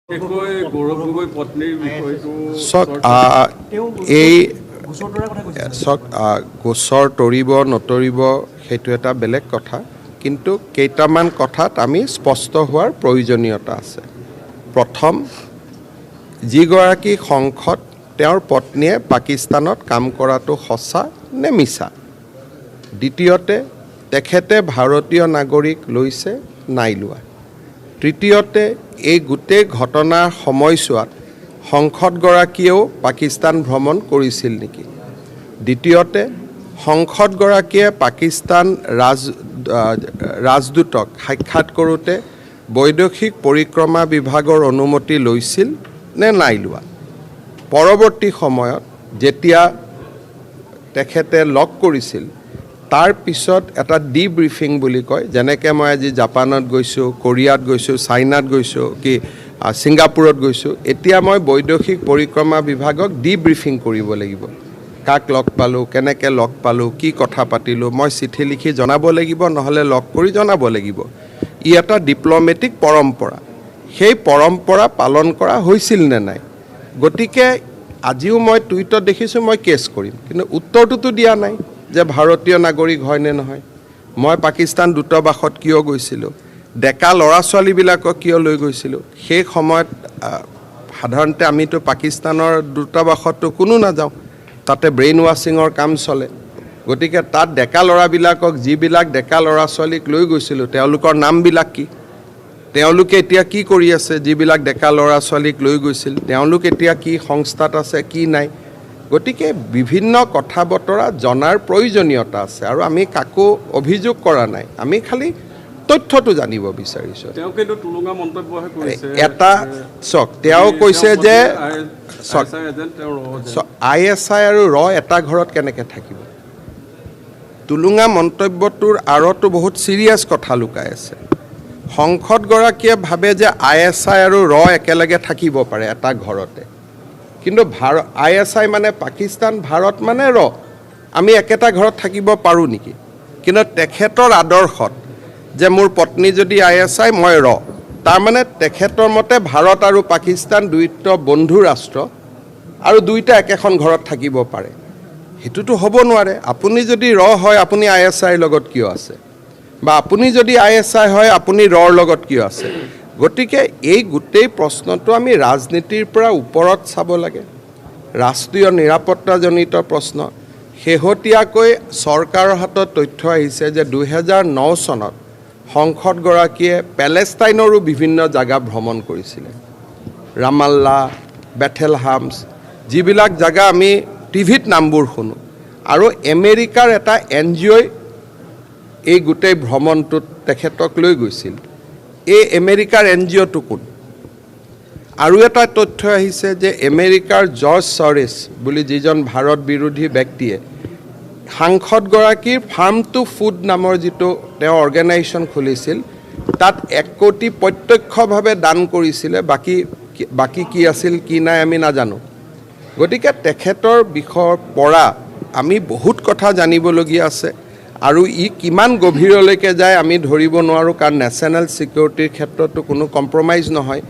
গৌৰৱ গগৈ পত্নীৰ বিষয়টো গোচৰ তৰিব নতৰিব সেইটো এটা বেলেগ কথা, কিন্তু কেইটামান কথাত আমি স্পষ্ট হোৱাৰ প্ৰয়োজনীয়তা আছে। প্ৰথম, যিগৰাকী সংসদ তেওঁৰ পত্নীয়ে পাকিস্তানত কাম কৰাটো সঁচা নে মিছা। দ্বিতীয়তে, তেখেতে ভাৰতীয় নাগৰিক লৈছে নাই লোৱা। তৃতীয়তে, এই গোটেই ঘটনাৰ সময়ছোৱাত সংসদগৰাকীয়েও পাকিস্তান ভ্ৰমণ কৰিছিল নেকি। দ্বিতীয়তে, সংসদগৰাকীয়ে পাকিস্তান ৰাজদূতক সাক্ষাৎ কৰোঁতে বৈদেশিক পৰিক্ৰমা বিভাগৰ অনুমতি লৈছিল নে নাই লোৱা। পৰৱৰ্তী সময়ত যেতিয়া তেখেতে লগ কৰিছিল তাৰ পিছত এটা ডিব্ৰিফিং বুলি কয়, যেনেকৈ মই আজি জাপানত গৈছোঁ, কোৰিয়াত গৈছোঁ, চাইনাত গৈছোঁ, ছিংগাপুৰত গৈছোঁ, এতিয়া মই বৈদেশিক পৰিক্ৰমা বিভাগক ডিব্ৰিফিং কৰিব লাগিব। কাক লগ পালোঁ, কেনেকৈ লগ পালোঁ, কি কথা পাতিলোঁ, মই চিঠি লিখি জনাব লাগিব, নহ'লে লগ কৰি জনাব লাগিব। ই এটা ডিপ্ল'মেটিক পৰম্পৰা। সেই পৰম্পৰা পালন কৰা হৈছিল নে নাই। গতিকে আজিও মই টুইটত দেখিছোঁ মই কেছ কৰিম, কিন্তু উত্তৰটোতো দিয়া নাই যে ভাৰতীয় নাগৰিক হয় নে নহয়। মই পাকিস্তান দূতাবাসত কিয় গৈছিলোঁ, ডেকা ল'ৰা ছোৱালীবিলাকক কিয় লৈ গৈছিলোঁ। সেই সময়ত সাধাৰণতে আমিতো পাকিস্তানৰ দূতাবাসততো কোনো নাযাওঁ, তাতে ব্ৰেইন ৱাশ্বিঙৰ কাম চলে। গতিকে তাত ডেকা ল'ৰাবিলাকক, যিবিলাক ডেকা ল'ৰা ছোৱালীক লৈ গৈছিলোঁ, তেওঁলোকৰ নামবিলাক কি, তেওঁলোকে এতিয়া কি কৰি আছে, যিবিলাক ডেকা ল'ৰা ছোৱালীক লৈ গৈছিল তেওঁলোক এতিয়া কি সংস্থাত আছে, কি নাই। গতিকে বিভিন্ন কথা বতৰা জনাৰ প্ৰয়োজনীয়তা আছে, আৰু আমি কাকো অভিযোগ কৰা নাই, আমি খালি তথ্যটো জানিব বিচাৰিছোঁ। এটা চাওক, তেওঁ কৈছে যে ISI আৰু এটা ঘৰত কেনেকৈ থাকিব। টুলুঙা মন্তব্যটোৰ আঁৰতো বহুত চিৰিয়াছ কথা লুকাই আছে। সংসদগৰাকীয়ে ভাবে যে ISI আৰু একেলগে থাকিব পাৰে এটা ঘৰতে, কিন্তু ISI মানে পাকিস্তান, ভাৰত মানে আমি একেটা ঘৰত থাকিব পাৰোঁ নেকি। কিন্তু তেখেতৰ আদৰ্শত যে মোৰ পত্নী যদি ISI, মই তাৰমানে তেখেতৰ মতে ভাৰত আৰু পাকিস্তান দুয়োটা বন্ধু ৰাষ্ট্ৰ, আৰু দুয়োটা একেখন ঘৰত থাকিব পাৰে। সেইটোতো হ'ব নোৱাৰে। আপুনি যদি হয়, আপুনি ISIৰ লগত কিয় আছে, বা আপুনি যদি ISI হয়, আপুনি লগত কিয় আছে। গতিকে এই গোটেই প্ৰশ্নটো আমি ৰাজনীতিৰ পৰা ওপৰত চাব লাগে। ৰাষ্ট্ৰীয় নিৰাপত্তাজনিত প্ৰশ্ন। শেহতীয়াকৈ চৰকাৰৰ হাতত তথ্য আহিছে যে 2009 চনত সংসদগৰাকীয়ে পেলেষ্টাইনৰো বিভিন্ন জাগা ভ্ৰমণ কৰিছিলে। ৰামাল্লা, বেথেলহামছ, যিবিলাক জাগা আমি টিভিত নামবোৰ শুনো, আৰু আমেৰিকাৰ এটা NGOই এই গোটেই ভ্ৰমণটোত তেখেতক লৈ গৈছিল। এই আমেৰিকাৰ NGOটো কোন। আৰু এটা তথ্য আহিছে যে আমেৰিকাৰ জৰ্জ চৰেছ বুলি যিজন ভাৰত বিৰোধী ব্যক্তিয়ে সাংসদগৰাকীৰ ফাৰ্ম টু ফুড নামৰ যিটো তেওঁ অৰ্গেনাইজেশ্যন খুলিছিল, তাত 1 কোটি প্ৰত্যক্ষভাৱে দান কৰিছিলে, বাকী কি আছিল কি নাই আমি নাজানো। গতিকে তেখেতৰ বিষয়ৰ পৰা আমি বহুত কথা জানিবলগীয়া আছে, আৰু ই কিমান গভীৰলৈকে যায় আমি ধৰিব নোৱাৰোঁ, কাৰণ নেশ্যনেল ছিকিউৰিটিৰ ক্ষেত্ৰতো কোনো কম্প্ৰমাইজ নহয়।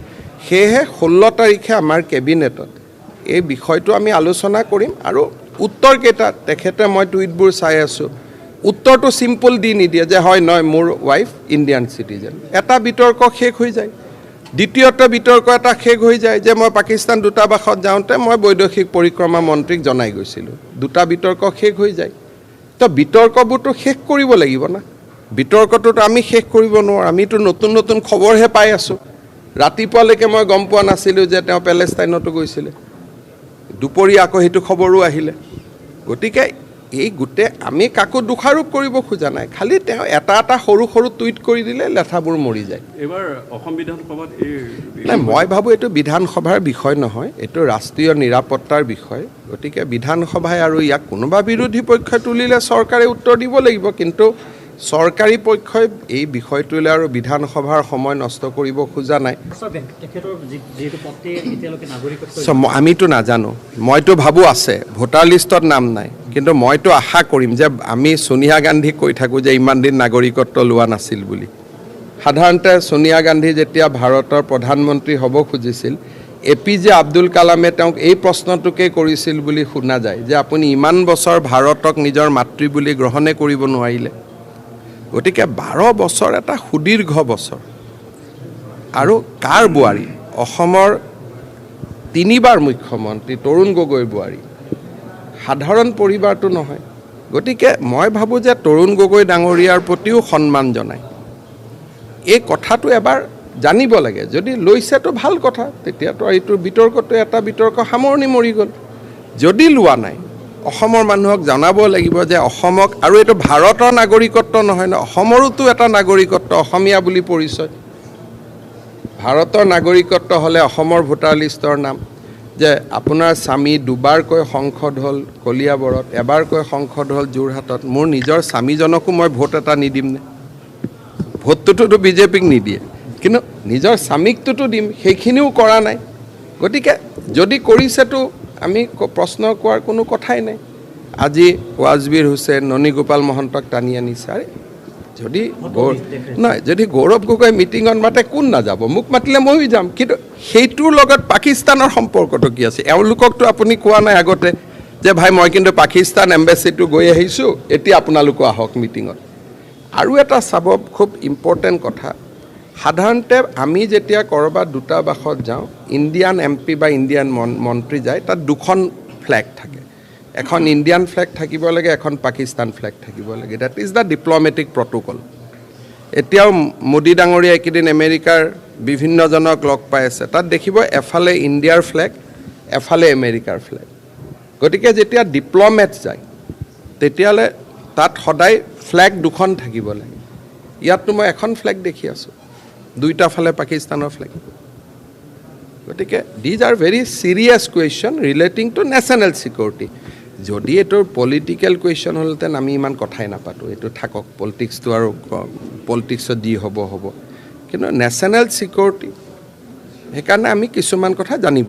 সেয়েহে 16 তাৰিখে আমাৰ কেবিনেটত এই বিষয়টো আমি আলোচনা কৰিম, আৰু উত্তৰকেইটা তেখেতে, মই টুইটবোৰ চাই আছোঁ, উত্তৰটো চিম্পল দি নিদিয়ে যে হয় নহয় মোৰ ৱাইফ ইণ্ডিয়ান চিটিজেন। এটা বিতৰ্ক শেষ হৈ যায়। দ্বিতীয়তে বিতৰ্ক এটা শেষ হৈ যায় যে মই পাকিস্তান দূতাবাসত যাওঁতে মই বৈদেশিক পৰিক্ৰমা মন্ত্ৰীক জনাই গৈছিলোঁ। দুটা বিতৰ্ক শেষ হৈ যায়। তো বিতৰ্কবোৰতো শেষ কৰিব লাগিব না। বিতৰ্কটোতো আমি শেষ কৰিব নোৱাৰোঁ। আমিতো নতুন নতুন খবৰহে পাই আছোঁ। ৰাতিপুৱালৈকে মই গম পোৱা নাছিলোঁ যে তেওঁ পেলেষ্টাইনতো গৈছিলে, দুপৰীয়া আকৌ সেইটো খবৰো আহিলে। গতিকে এই গোটেই আমি কাকো দোষাৰোপ কৰিব খোজা নাই, খালি তেওঁ এটা সৰু সৰু টুইট কৰি দিলে লেঠাবোৰ মৰি যায়। এইবাৰ অসম বিধানসভাত নাই, মই ভাবোঁ এইটো বিধানসভাৰ বিষয় নহয়, এইটো ৰাষ্ট্ৰীয় নিৰাপত্তাৰ বিষয়। গতিকে বিধানসভাই আৰু ইয়াক কোনোবা বিৰোধী পক্ষই তুলিলে চৰকাৰে উত্তৰ দিব লাগিব, কিন্তু চৰকাৰী পক্ষই এই বিষয়টোলৈ আৰু বিধানসভাৰ সময় নষ্ট কৰিব খোজা নাই। আমিতো নাজানো, মইতো ভাবোঁ আছে, ভোটাৰ লিষ্টত নাম নাই, কিন্তু মইতো আশা কৰিম যে আমি সোনিয়া গান্ধীক কৈ থাকোঁ যে ইমান দিন নাগৰিকত্ব লোৱা নাছিল বুলি। সাধাৰণতে সোনিয়া গান্ধী যেতিয়া ভাৰতৰ প্ৰধানমন্ত্ৰী হ'ব খুজিছিল APJ আব্দুল কালামে তেওঁক এই প্ৰশ্নটোকে কৰিছিল বুলি শুনা যায় যে আপুনি ইমান বছৰ ভাৰতক নিজৰ মাতৃ বুলি গ্ৰহণে কৰিব নোৱাৰিলে গতিকে 12 বছৰ এটা সুদীৰ্ঘ বছৰ আৰু কাৰ বোৱাৰী অসমৰ 3বাৰ মুখ্যমন্ত্ৰী তৰুণ গগৈ বোৱাৰী সাধাৰণ পৰিবাৰটো নহয় গতিকে মই ভাবো যে তৰুণ গগৈ ডাঙৰীয়াৰ প্ৰতিও সন্মান জনাই এই কথাটো এবাৰ জানিব লাগে যদি লৈছেতো ভাল কথা তেতিয়াতো এইটো বিতৰ্কটো এটা বিতৰ্ক সামৰণি মৰি গ'ল যদি লোৱা নাই অসমৰ মানুহক জনাব লাগিব যে অসমক আৰু এইটো ভাৰতৰ নাগৰিকত্ব নহয় ন অসমৰোতো এটা নাগৰিকত্ব অসমীয়া বুলি পৰিচয় ভাৰতৰ নাগৰিকত্ব হ'লে অসমৰ ভোটাৰ লিষ্টৰ নাম যে আপোনাৰ স্বামী দুবাৰকৈ সংসদ হ'ল কলিয়াবৰত এবাৰকৈ সংসদ হ'ল যোৰহাটত মোৰ নিজৰ স্বামীজনকো মই ভোট এটা নিদিম নে ভোটটোতো বিজেপিক নিদিয়ে কিন্তু নিজৰ স্বামীকটোতো দিম সেইখিনিও কৰা নাই গতিকে যদি কৰিছেতো আমি প্ৰশ্ন কোৱাৰ কোনো কথাই নাই আজি ৱাজবীৰ হুছেইন ননীগোপাল মহন্তক টানি আনিছে আৰে যদি নাই যদি গৌৰৱ গগৈ মিটিঙত মাতে কোন নাযাব মোক মাতিলে ময়ো যাম কিন্তু সেইটোৰ লগত পাকিস্তানৰ সম্পৰ্কটো কি আছে এওঁলোককতো আপুনি কোৱা নাই আগতে যে ভাই মই কিন্তু পাকিস্তান এম্বেচিটো গৈ আহিছোঁ এতিয়া আপোনালোকো আহক মিটিঙত আৰু এটা চাব খুব ইম্পৰ্টেণ্ট কথা সাধাৰণতে আমি যেতিয়া ক'ৰবাত দূতাবাসত যাওঁ ইণ্ডিয়ান MP বা ইণ্ডিয়ান মন্ত্ৰী যায় তাত দুখন ফ্লেগ থাকে এখন ইণ্ডিয়ান ফ্লেগ থাকিব লাগে এখন পাকিস্তান ফ্লেগ থাকিব লাগে that is the diplomatic protocol এতিয়াও মোদী ডাঙৰীয়া এইকেইদিন আমেৰিকাৰ বিভিন্নজনক লগ পাই আছে তাত দেখিব এফালে ইণ্ডিয়াৰ ফ্লেগ এফালে আমেৰিকাৰ ফ্লেগ গতিকে যেতিয়া ডিপ্ল'মেট যায় তেতিয়াহ'লে তাত সদায় ফ্লেগ দুখন থাকিব লাগে ইয়াততো মই এখন ফ্লেগ দেখি আছোঁ দুইটা ফালে পাকিস্তানৰ ফ্লেগ গতিকে these are very serious question relating to national security যদি এইটোৰ পলিটিকেল কুৱেশ্যন হ'লহেঁতেন আমি ইমান কথাই নাপাতোঁ এইটো থাকক পলিটিক্সটো আৰু পলিটিক্সত যি হ'ব কিন্তু নেশ্যনেল ছিকিউৰিটি সেইকাৰণে আমি কিছুমান কথা জানিব